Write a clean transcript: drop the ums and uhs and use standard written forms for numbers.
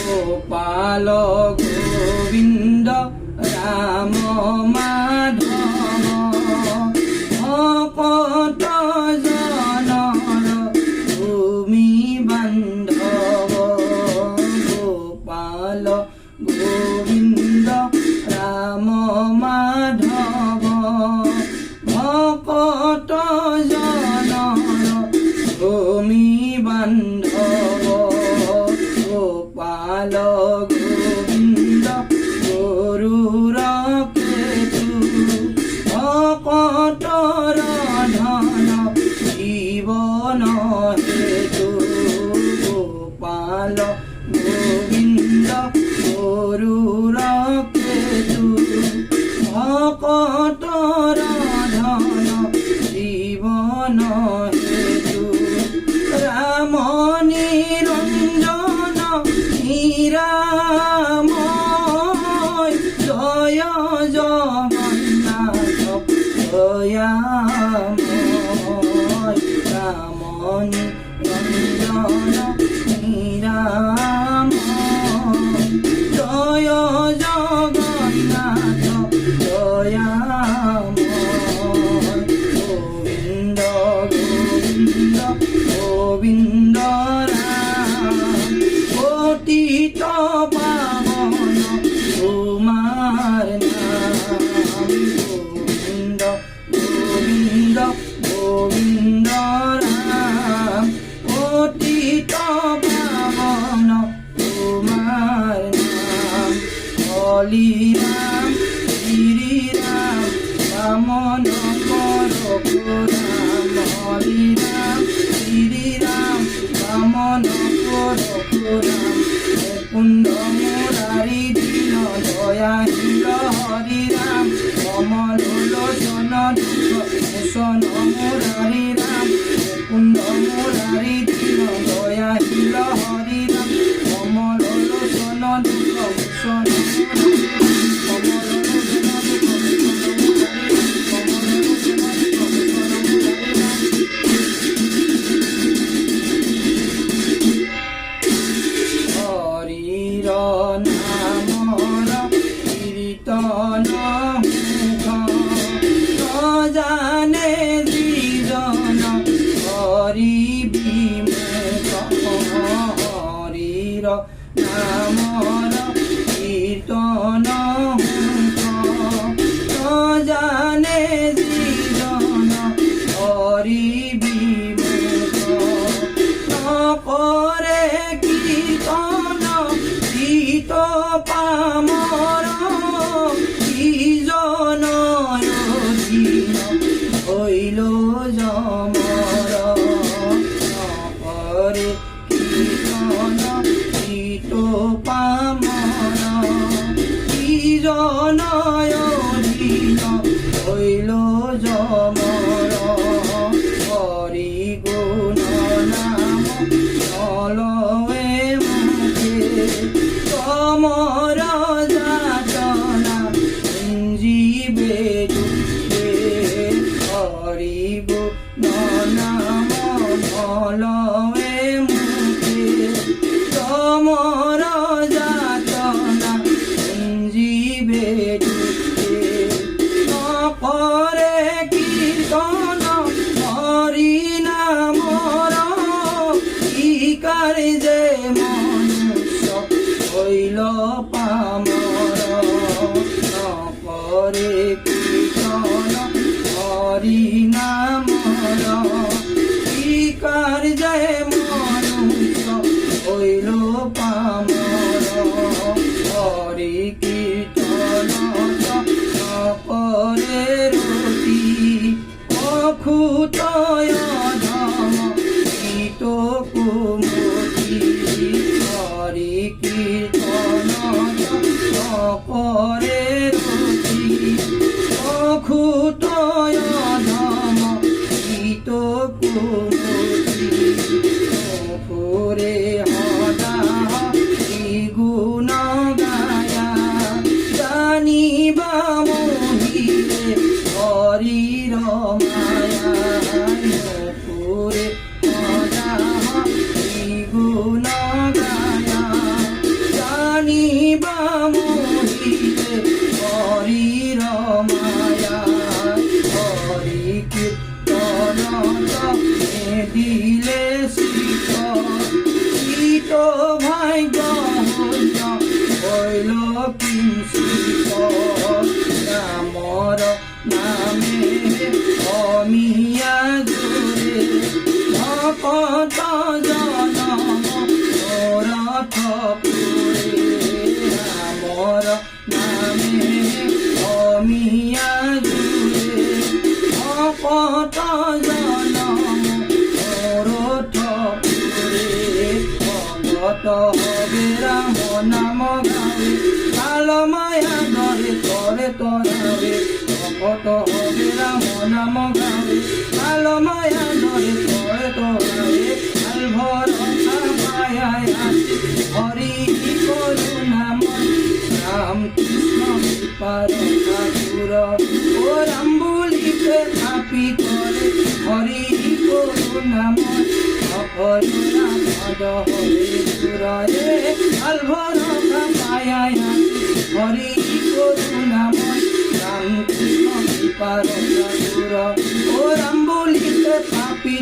গোপাল গোবিন্দ রাম মাধব ভকত জনৰ তুমি বান্ধৱ। গোপাল গোবিন্দ ৰাম মাধৱ ভকত জনৰ তুমি বান্ধৱ। গোপাল গোবিন্দ গৰুৰ কেতু ভকতৰ ধন জীৱন হেতু। গোপাল গোবিন্দ গৰুৰ কেতু ভকতৰ ধন জীৱন হেতু। ৰাম নিৰঞ্জন নিৰাময় জয় জগন্নাথ দয়াময়। ৰাম নিৰঞ্জন নিৰাময় জয় জগন্নাথ দয়াময়। গোবিন্দ গোবিন্দ গোবিন্দ ৰাম পতিত পাৱন তোমাৰ নাম। গোবিন্দ গোবিন্দ গোবিন্দ ৰাম পতিত পাৱন তোমাৰ নাম। হৰি ৰাম শ্ৰী ৰাম বামন পৰশুৰাম। হৰি ৰাম শ্ৰী ৰাম বামন পৰশুৰাম। মুকুন্দ মুৰাৰী দীন দয়াশীল হৰি ৰাম কমল লোচন দুঃখ মোচন মুৰাৰী ৰাম। মুকুন্দ মুৰাৰী দীন দয়াশীল হৰি ৰাম কমল লোচন দুঃখ মোচন মুৰাৰী ৰাম। কমল লোচন দুঃখ মোচন মুৰাৰী ৰাম। কমল লোচন দুঃখ মোচন মুৰাৰী ৰাম। হৰিৰ নামৰ কীৰ্তন মুখ নজানে যিজন হৰি বিমুখ। হৰিৰ নামৰ কীৰ্তন মুখ নজানে যিজন হৰি বিমুখ। নকৰে কীৰ্তন চিত পামৰ ইজন অধীন হৈল যমৰ। নকৰে কীৰ্তন চিত পামৰ ইজন অধীন হৈল যমৰ। হৰি গুণ নাম নলৱে মুখে তমৰ যাতনা জীৱে দুখে। হৰি গুণ নাম নলৱে মুখে তমৰ যাতনা জীৱে দুখে। নকৰে কীৰ্তন হৰি নামৰ ইকাৰ যে মনুষ্য হৈল পামৰ। নকৰে কীৰ্তন হৰি নামৰ ইকাৰ যে মনুষ্য হৈল পামৰ। হৰি কীৰ্তন নকৰে ৰতি অখুতয় ধম গীত কুমতি। হৰি কীৰ্তন নকৰে ৰতি অখুতয় ধম গীত কুমতি। ফুৰে সদা গুণ গায়া জানিবা মোহিৰে হৰিৰ মায়া। ফুৰে সদা গুণ দিলে শীত শীত ভাগ্য হইল হইল কিঞ্চিত রামর নামে অমিয়া জুড়ে ভকত জনম রথ পুরে রামর নামে অমিয়া জুড়ে ভকত জনম রথ পুরে ভকত হবে রাম নাম গাবে কালো মায়া ধরে তরে তরাবে ভকত হবে রাম নাম গাবে কালো মায়া ধরে তরে তরাবে আলভর মায়ায় আসি হরি করুণাময় রাম কৃষ্ণ কৃপার ঠাকুর ও রাম বলিতে থাপি করে হরি করুণাময় অপরুণা পদ হরে সুরে আলভর মায়ায় আসি হরি করুণাময় রাম কৃষ্ণ কৃপার ঠাকুর ও রাম বলিতে থাপি